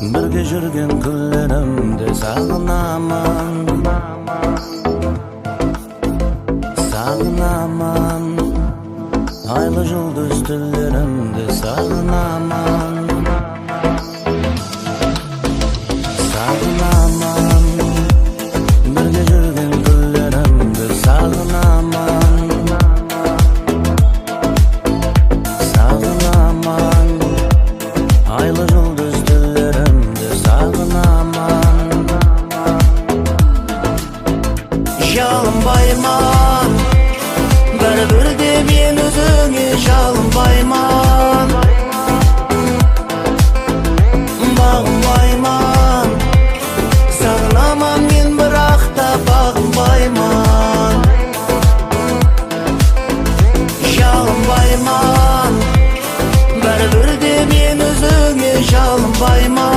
Birge жүрген күнлеримди сагынамын, сагынамын. Айлы жұлдыз түнлеримди сагынамын, сагынамын. Birge жүрген күнлеримди сагынамын, сагынамын. Айлы жұлдыз түнлеримди сагынамын. Жалынбайман, бәрібір де мен өзіңе жалынбайман. Бағынбайман, сағынаман мен, бірақ та бағынбайман. Жалынбайман, бәрібір де мен өзіңе жалынбайман.